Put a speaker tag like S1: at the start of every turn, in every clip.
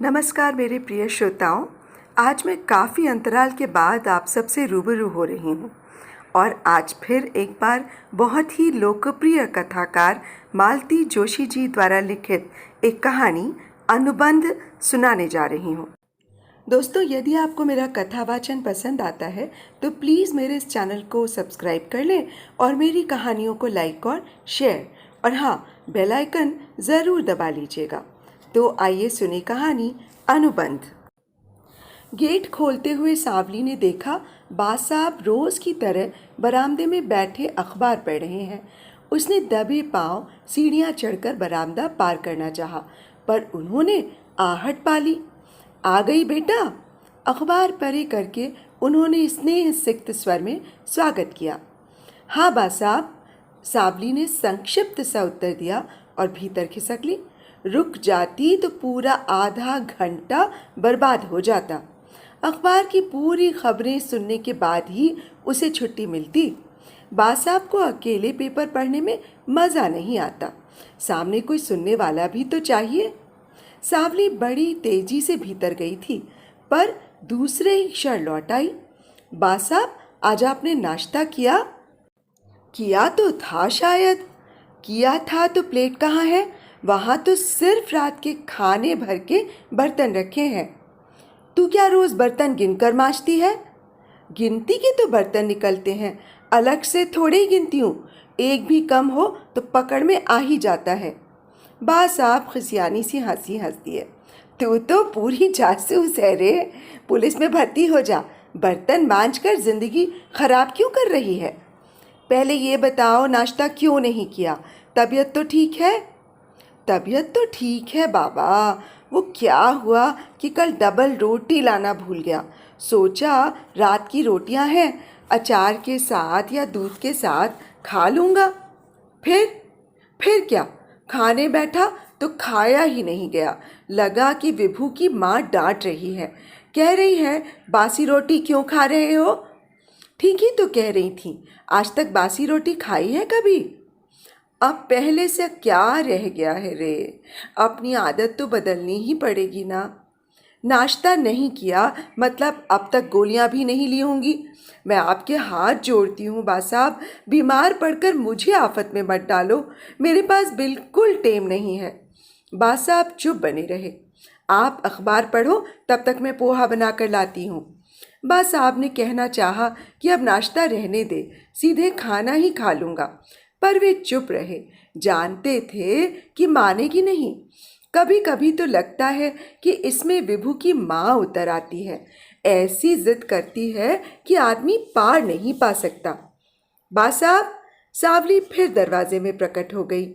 S1: नमस्कार मेरे प्रिय श्रोताओं। आज मैं काफ़ी अंतराल के बाद आप सबसे रूबरू हो रही हूँ और आज फिर एक बार बहुत ही लोकप्रिय कथाकार मालती जोशी जी द्वारा लिखित एक कहानी अनुबंध सुनाने जा रही हूँ। दोस्तों, यदि आपको मेरा कथावाचन पसंद आता है तो प्लीज़ मेरे इस चैनल को सब्सक्राइब कर लें और मेरी कहानियों को लाइक और शेयर और हाँ, बेल आइकन ज़रूर दबा लीजिएगा। तो आइए सुने कहानी अनुबंध। गेट खोलते हुए सांवली ने देखा बास साहब रोज की तरह बरामदे में बैठे अखबार पढ़ रहे हैं। उसने दबे पांव सीढ़ियां चढ़कर बरामदा पार करना चाहा, पर उन्होंने आहट पाली। आ गई बेटा, अखबार परे करके उन्होंने स्नेह सिक्त स्वर में स्वागत किया। हाँ बास साहब, सांवली ने संक्षिप्त सा उत्तर दिया और भीतर खिसक ली। रुक जाती तो पूरा आधा घंटा बर्बाद हो जाता। अखबार की पूरी खबरें सुनने के बाद ही उसे छुट्टी मिलती। बास साहब को अकेले पेपर पढ़ने में मज़ा नहीं आता, सामने कोई सुनने वाला भी तो चाहिए। सांवली बड़ी तेजी से भीतर गई थी, पर दूसरे ही क्षण लौट आई। बास साहब, आज आपने नाश्ता किया? किया तो था, शायद। किया था तो प्लेट कहाँ है? वहाँ तो सिर्फ रात के खाने भर के बर्तन रखे हैं। तू क्या रोज बर्तन गिनकर मांजती है? गिनती के तो बर्तन निकलते हैं, अलग से थोड़े ही गिनती हूँ। एक भी कम हो तो पकड़ में आ ही जाता है। बास साहब खिसियानी सी हंसी हंस दिए। तू तो पूरी जासूस है रे, पुलिस में भर्ती हो जा। बर्तन मांज कर जिंदगी खराब क्यों कर रही है? पहले ये बताओ, नाश्ता क्यों नहीं किया? तबीयत तो ठीक है? तबीयत तो ठीक है बाबा। वो क्या हुआ कि कल डबल रोटी लाना भूल गया। सोचा रात की रोटियां हैं, अचार के साथ या दूध के साथ खा लूँगा। फिर क्या, खाने बैठा तो खाया ही नहीं गया। लगा कि विभू की माँ डांट रही है, कह रही है बासी रोटी क्यों खा रहे हो। ठीक ही तो कह रही थी, आज तक बासी रोटी खाई है कभी? अब पहले से क्या रह गया है रे, अपनी आदत तो बदलनी ही पड़ेगी ना। नाश्ता नहीं किया मतलब अब तक गोलियां भी नहीं ली होंगी। मैं आपके हाथ जोड़ती हूँ बास साहब, बीमार पड़कर मुझे आफत में मत डालो। मेरे पास बिल्कुल टेम नहीं है। बास साहब चुप बने रहे। आप अखबार पढ़ो, तब तक मैं पोहा बना कर लाती हूँ। बास साहब ने कहना चाहा कि अब नाश्ता रहने दे, सीधे खाना ही खा लूँगा, पर वे चुप रहे। जानते थे कि मानेगी नहीं। कभी कभी तो लगता है कि इसमें विभू की माँ उतर आती है। ऐसी जिद करती है कि आदमी पार नहीं पा सकता। बास साहब, सांवली फिर दरवाजे में प्रकट हो गई।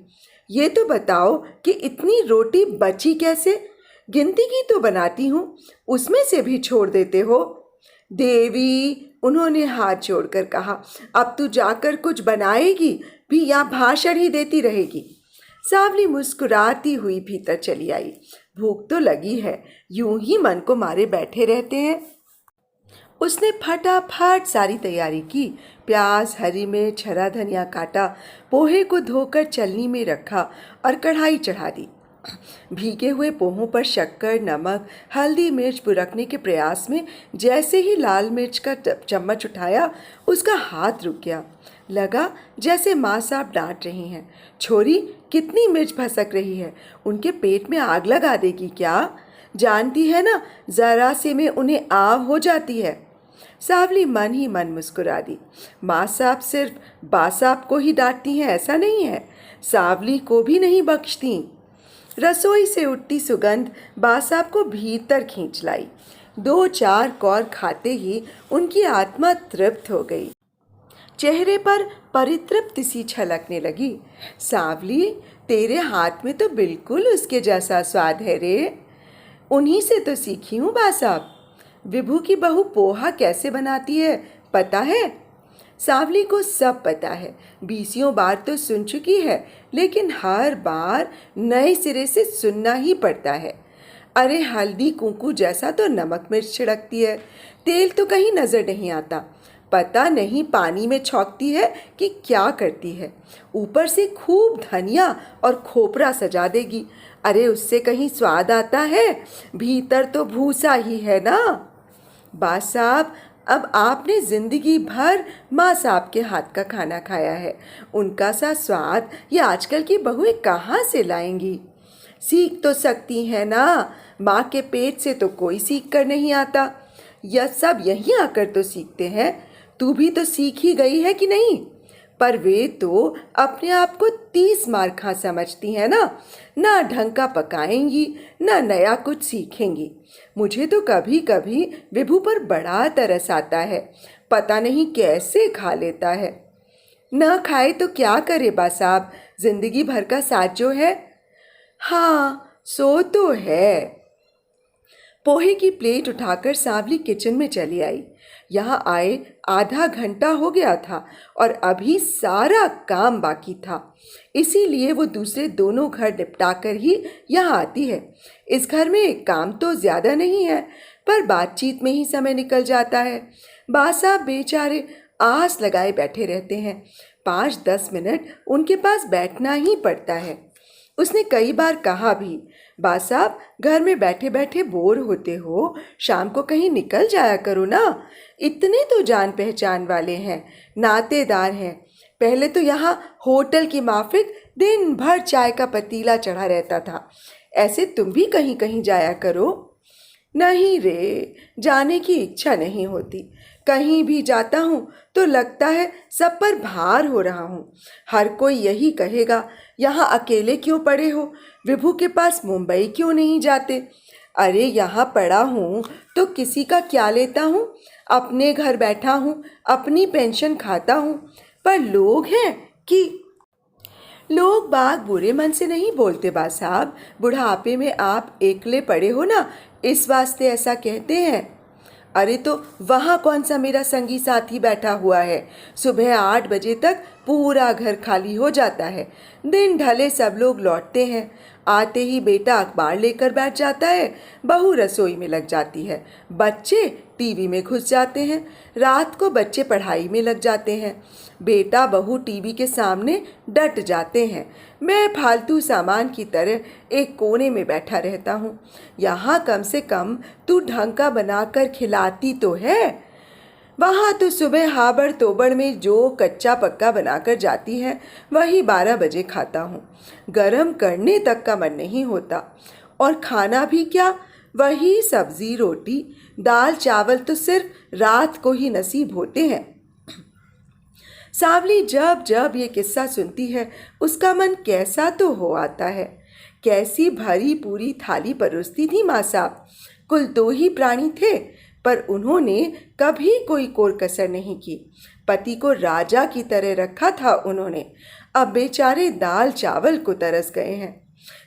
S1: ये तो बताओ कि इतनी रोटी बची कैसे? गिनती की तो बनाती हूँ, उसमें से भी छोड़ देते हो। देवी, उन्होंने हाथ जोड़कर कहा, अब तू जाकर कुछ बनाएगी भी या भाषण ही देती रहेगी? सांवली मुस्कुराती हुई भीतर चली आई। भूख तो लगी है, यूं ही मन को मारे बैठे रहते हैं। उसने फटाफट सारी तैयारी की। प्याज, हरी मिर्च, हरा धनिया काटा, पोहे को धोकर चलनी में रखा और कढ़ाई चढ़ा दी। भीगे हुए पोहों पर शक्कर, नमक, हल्दी, मिर्च बुरकने के प्रयास में जैसे ही लाल मिर्च का चम्मच उठाया, उसका हाथ रुक गया। लगा जैसे माँ साहब डांट रही हैं, छोरी कितनी मिर्च भसक रही है, उनके पेट में आग लगा देगी क्या? जानती है ना, जरा से में उन्हें आव हो जाती है। सांवली मन ही मन मुस्कुरा दी। माँ साहब सिर्फ बास साहब को ही डांटती हैं ऐसा नहीं है, सांवली को भी नहीं बख्शती। रसोई से उठती सुगंध बास साहब को भीतर खींच लाई। 2-4 कौर खाते ही उनकी आत्मा तृप्त हो गई। चेहरे पर परितृप्ति सी छलकने लगी। सांवली, तेरे हाथ में तो बिल्कुल उसके जैसा स्वाद है रे। उन्हीं से तो सीखी हूँ बास साहब। विभू की बहू पोहा कैसे बनाती है पता है? सांवली को सब पता है, 20 बार तो सुन चुकी है, लेकिन हर बार नए सिरे से सुनना ही पड़ता है। अरे हल्दी कुंकू जैसा तो नमक मिर्च छिड़कती है, तेल तो कहीं नजर नहीं आता। पता नहीं पानी में छौंकती है कि क्या करती है। ऊपर से खूब धनिया और खोपरा सजा देगी। अरे उससे कहीं स्वाद आता है, भीतर तो भूसा ही है ना। बा साहब, अब आपने जिंदगी भर माँ साहब के हाथ का खाना खाया है, उनका सा स्वाद ये आजकल की बहुएं कहाँ से लाएंगी। सीख तो सकती है ना, माँ के पेट से तो कोई सीख कर नहीं आता, यह सब यहीं आकर तो सीखते हैं। तू भी तो सीख ही गई है कि नहीं। पर वे तो अपने आप को 30 मार खा समझती हैं ना ढंग का पकाएंगी ना नया कुछ सीखेंगी। मुझे तो कभी कभी विभू पर बड़ा तरस आता है, पता नहीं कैसे खा लेता है। न खाए तो क्या करे बा साहब, जिंदगी भर का साथ जो है। हाँ सो तो है। पोहे की प्लेट उठाकर सांवली किचन में चली आई। यहाँ आए आधा घंटा हो गया था और अभी सारा काम बाकी था, इसीलिए वो दूसरे दोनों घर निपटाकर ही यहाँ आती है। इस घर में काम तो ज़्यादा नहीं है, पर बातचीत में ही समय निकल जाता है। बा साहब बेचारे आस लगाए बैठे रहते हैं, 5-10 मिनट उनके पास बैठना ही पड़ता है। उसने कई बार कहा भी, बा साहब घर में बैठे बैठे बोर होते हो, शाम को कहीं निकल जाया करो ना, इतने तो जान पहचान वाले हैं, नातेदार हैं। पहले तो यहाँ होटल की माफिक दिन भर चाय का पतीला चढ़ा रहता था, ऐसे तुम भी कहीं कहीं जाया करो। नहीं रे, जाने की इच्छा नहीं होती। कहीं भी जाता हूँ तो लगता है सब पर भार हो रहा हूँ। हर कोई यही कहेगा, यहाँ अकेले क्यों पड़े हो, विभू के पास मुंबई क्यों नहीं जाते। अरे यहाँ पड़ा हूँ तो किसी का क्या लेता हूँ, अपने घर बैठा हूँ, अपनी पेंशन खाता हूँ। पर लोग हैं कि लोग बाग बुरे मन से नहीं बोलते बा साहब, बुढ़ापे में आप एकले पड़े हो ना, इस वास्ते ऐसा कहते हैं। अरे तो वहाँ कौन सा मेरा संगी साथी बैठा हुआ है, सुबह 8 बजे तक पूरा घर खाली हो जाता है, दिन ढले सब लोग लौटते हैं, आते ही बेटा अखबार लेकर बैठ जाता है, बहू रसोई में लग जाती है, बच्चे टीवी में घुस जाते हैं, रात को बच्चे पढ़ाई में लग जाते हैं, बेटा बहू टीवी के सामने डट जाते हैं, मैं फालतू सामान की तरह एक कोने में बैठा रहता हूँ। यहाँ कम से कम तू ढंग का बनाकर खिलाती तो है, वहाँ तो सुबह हाबड़ तोबड़ में जो कच्चा पक्का बनाकर जाती है वही 12 बजे खाता हूँ, गरम करने तक का मन नहीं होता। और खाना भी क्या, वही सब्जी रोटी दाल चावल तो सिर्फ रात को ही नसीब होते हैं। सांवली जब जब ये किस्सा सुनती है उसका मन कैसा तो हो आता है। कैसी भरी पूरी थाली परोसती थी माँ साहब। कुल 2 ही प्राणी थे, पर उन्होंने कभी कोई कोर कसर नहीं की। पति को राजा की तरह रखा था उन्होंने, अब बेचारे दाल चावल को तरस गए हैं।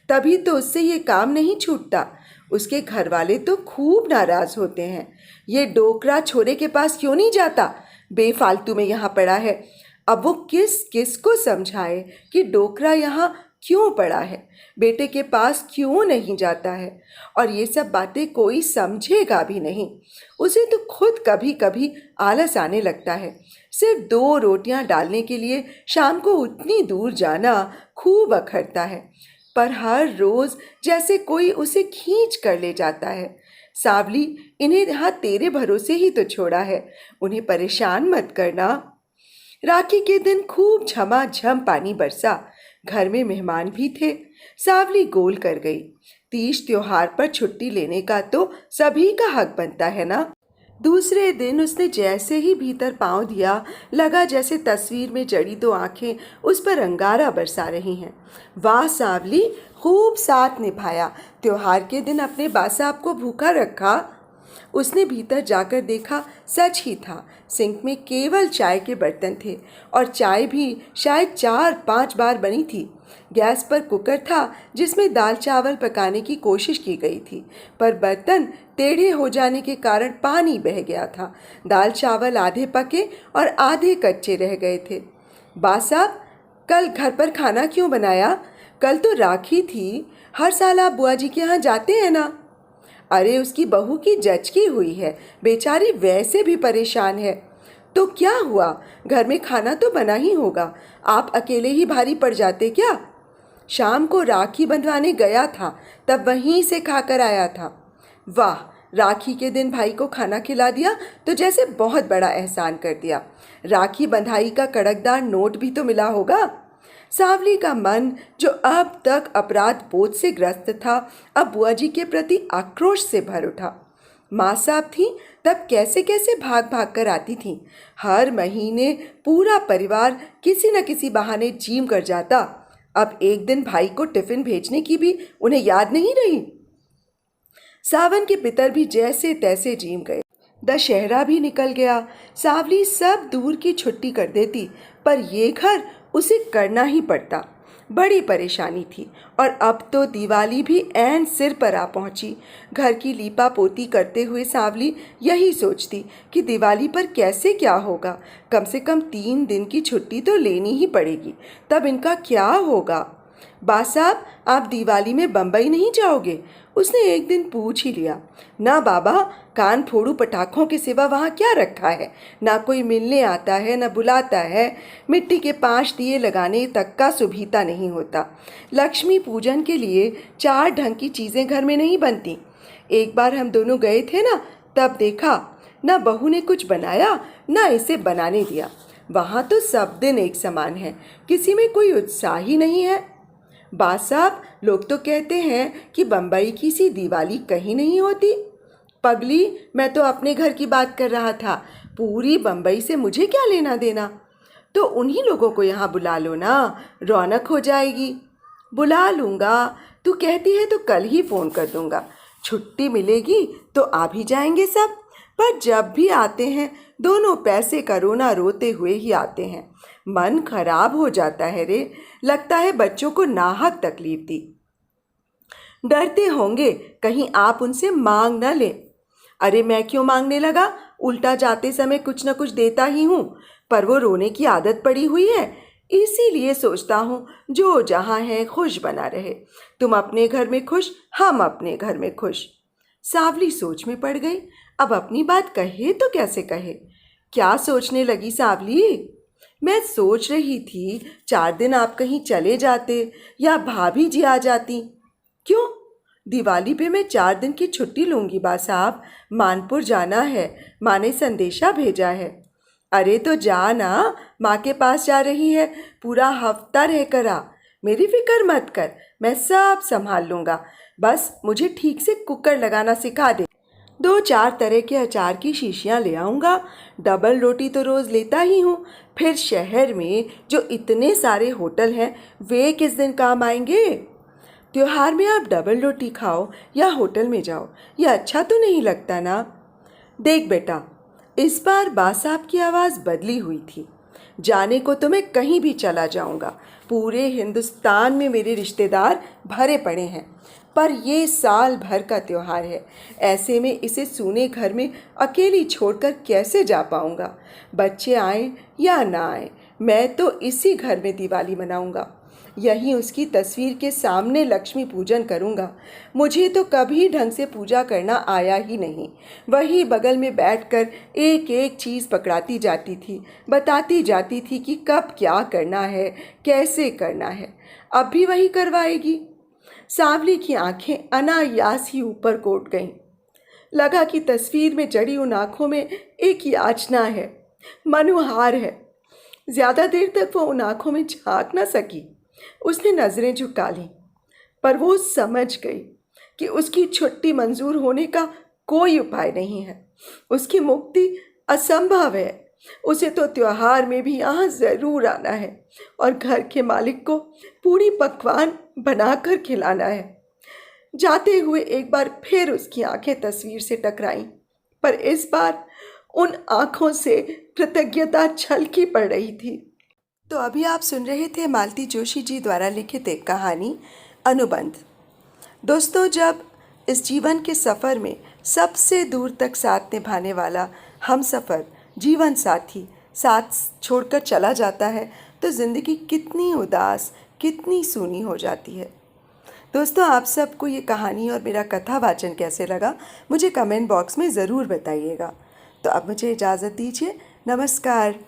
S1: तभी तो उससे ये काम नहीं छूटता। उसके घर वाले तो खूब नाराज होते हैं, ये डोकरा छोरे के पास क्यों नहीं जाता, बेफालतू में यहाँ पड़ा है। अब वो किस किस को समझाए कि डोकरा यहाँ क्यों पड़ा है, बेटे के पास क्यों नहीं जाता है। और ये सब बातें कोई समझेगा भी नहीं। उसे तो खुद कभी कभी आलस आने लगता है। सिर्फ 2 रोटियां डालने के लिए शाम को उतनी दूर जाना खूब अखरता है, पर हर रोज जैसे कोई उसे खींच कर ले जाता है। सांवली, इन्हें यहाँ तेरे भरोसे ही तो छोड़ा है, उन्हें परेशान मत करना। राखी के दिन खूब झमाझम पानी बरसा, घर में मेहमान भी थे। सांवली गोल कर गई। तीज त्योहार पर छुट्टी लेने का तो सभी का हक बनता है ना। दूसरे दिन उसने जैसे ही भीतर पांव दिया, लगा जैसे तस्वीर में जड़ी 2 आंखें उस पर अंगारा बरसा रही हैं। वाह सांवली, खूब साथ निभाया, त्योहार के दिन अपने बा साहब को भूखा रखा। उसने भीतर जाकर देखा, सच ही था। सिंक में केवल चाय के बर्तन थे और चाय भी शायद 4-5 बार बनी थी। गैस पर कुकर था जिसमें दाल चावल पकाने की कोशिश की गई थी, पर बर्तन टेढ़े हो जाने के कारण पानी बह गया था। दाल चावल आधे पके और आधे कच्चे रह गए थे। बा साहब, कल घर पर खाना क्यों बनाया? कल तो राखी थी, हर साल आप बुआ जी के यहाँ जाते हैं ना। अरे उसकी बहू की जचकी हुई है, बेचारी वैसे भी परेशान है। तो क्या हुआ, घर में खाना तो बना ही होगा, आप अकेले ही भारी पड़ जाते क्या? शाम को राखी बंधवाने गया था, तब वहीं से खाकर आया था। वाह, राखी के दिन भाई को खाना खिला दिया तो जैसे बहुत बड़ा एहसान कर दिया। राखी बंधाई का कड़कदार नोट भी तो मिला होगा। सांवली का मन, जो अब तक अपराध बोध से ग्रस्त था, अब बुआ जी के प्रति आक्रोश से भर उठा। माँ साहब थी तब कैसे कैसे भाग भाग कर आती थी। हर महीने पूरा परिवार किसी न किसी बहाने जिम कर जाता। अब एक दिन भाई को टिफिन भेजने की भी उन्हें याद नहीं रही। सावन के पितर भी जैसे तैसे जिम गए। दशहरा भी निकल गया। सांवली सब दूर की छुट्टी कर देती, पर ये घर उसे करना ही पड़ता। बड़ी परेशानी थी। और अब तो दिवाली भी ऐन सिर पर आ पहुंची। घर की लीपा पोती करते हुए सांवली यही सोचती कि दिवाली पर कैसे क्या होगा। कम से कम 3 दिन की छुट्टी तो लेनी ही पड़ेगी, तब इनका क्या होगा। बा साहब, आप दिवाली में बम्बई नहीं जाओगे? उसने एक दिन पूछ ही लिया। ना बाबा, कान फोड़ू पटाखों के सिवा वहाँ क्या रखा है। ना कोई मिलने आता है, ना बुलाता है। मिट्टी के 5 दिए लगाने तक का सुभीता नहीं होता। लक्ष्मी पूजन के लिए 4 ढंग की चीज़ें घर में नहीं बनती। एक बार हम दोनों गए थे ना, तब देखा, ना बहू ने कुछ बनाया ना इसे बनाने दिया। वहाँ तो सब दिन एक समान है, किसी में कोई उत्साह ही नहीं है। बा साहब, लोग तो कहते हैं कि बम्बई की सी दिवाली कहीं नहीं होती। पगली, मैं तो अपने घर की बात कर रहा था। पूरी बम्बई से मुझे क्या लेना देना। तो उन्हीं लोगों को यहाँ बुला लो ना, रौनक हो जाएगी। बुला लूँगा, तू कहती है तो कल ही फ़ोन कर दूँगा। छुट्टी मिलेगी तो आ भी जाएंगे सब। पर जब भी आते हैं दोनों पैसे का रोना रोते हुए ही आते हैं। मन खराब हो जाता है रे। लगता है बच्चों को नाहक तकलीफ दी। डरते होंगे कहीं आप उनसे मांग न लें। अरे मैं क्यों मांगने लगा, उल्टा जाते समय कुछ न कुछ देता ही हूँ। पर वो रोने की आदत पड़ी हुई है, इसीलिए सोचता हूँ जो जहाँ है खुश बना रहे। तुम अपने घर में खुश, हम अपने घर में खुश। सांवली सोच में पड़ गई। अब अपनी बात कहे तो कैसे कहे। क्या सोचने लगी सांवली? मैं सोच रही थी 4 दिन आप कहीं चले जाते या भाभी जी आ जाती। क्यों? दिवाली पे मैं 4 दिन की छुट्टी लूँगी बा साहब। मानपुर जाना है, माँ ने संदेशा भेजा है। अरे तो जा ना, माँ के पास जा रही है, पूरा हफ्ता रह कर आ। मेरी फिक्र मत कर, मैं सब संभाल लूँगा। बस मुझे ठीक से कुकर लगाना सिखा दे। 2-4 तरह के अचार की शीशियाँ ले आऊँगा। डबल रोटी तो रोज़ लेता ही हूँ। फिर शहर में जो इतने सारे होटल हैं, वे किस दिन काम आएंगे। त्योहार में आप डबल रोटी खाओ या होटल में जाओ, यह अच्छा तो नहीं लगता ना। देख बेटा, इस बार बा साहब की आवाज़ बदली हुई थी। जाने को तो मैं कहीं भी चला जाऊंगा, पूरे हिंदुस्तान में मेरे रिश्तेदार भरे पड़े हैं, पर ये साल भर का त्योहार है। ऐसे में इसे सूने घर में अकेली छोड़कर कैसे जा पाऊंगा। बच्चे आए या ना आए, मैं तो इसी घर में दिवाली मनाऊंगा। यहीं उसकी तस्वीर के सामने लक्ष्मी पूजन करूंगा। मुझे तो कभी ढंग से पूजा करना आया ही नहीं। वही बगल में बैठकर एक एक चीज़ पकड़ाती जाती थी, बताती जाती थी कि कब क्या करना है, कैसे करना है। अब भी वही करवाएगी। सांवली की आंखें अनायास ही ऊपर को उठ गईं। लगा कि तस्वीर में जड़ी उन आंखों में एक याचना है, मनुहार है। ज्यादा देर तक वो उन आंखों में झांक न सकी। उसने नजरें झुका लीं, पर वो समझ गई कि उसकी छुट्टी मंजूर होने का कोई उपाय नहीं है। उसकी मुक्ति असंभव है। उसे तो त्योहार में भी यहाँ ज़रूर आना है और घर के मालिक को पूरी पकवान बनाकर खिलाना है। जाते हुए एक बार फिर उसकी आंखें तस्वीर से टकराईं, पर इस बार उन आंखों से कृतज्ञता छलकी पड़ रही थी। तो अभी आप सुन रहे थे मालती जोशी जी द्वारा लिखित एक कहानी अनुबंध। दोस्तों, जब इस जीवन के सफ़र में सबसे दूर तक साथ निभाने वाला हम सफ़र जीवन साथी साथ छोड़कर चला जाता है, तो ज़िंदगी कितनी उदास, कितनी सूनी हो जाती है। दोस्तों, आप सबको ये कहानी और मेरा कथा वाचन कैसे लगा, मुझे कमेंट बॉक्स में ज़रूर बताइएगा। तो अब मुझे इजाज़त दीजिए। नमस्कार।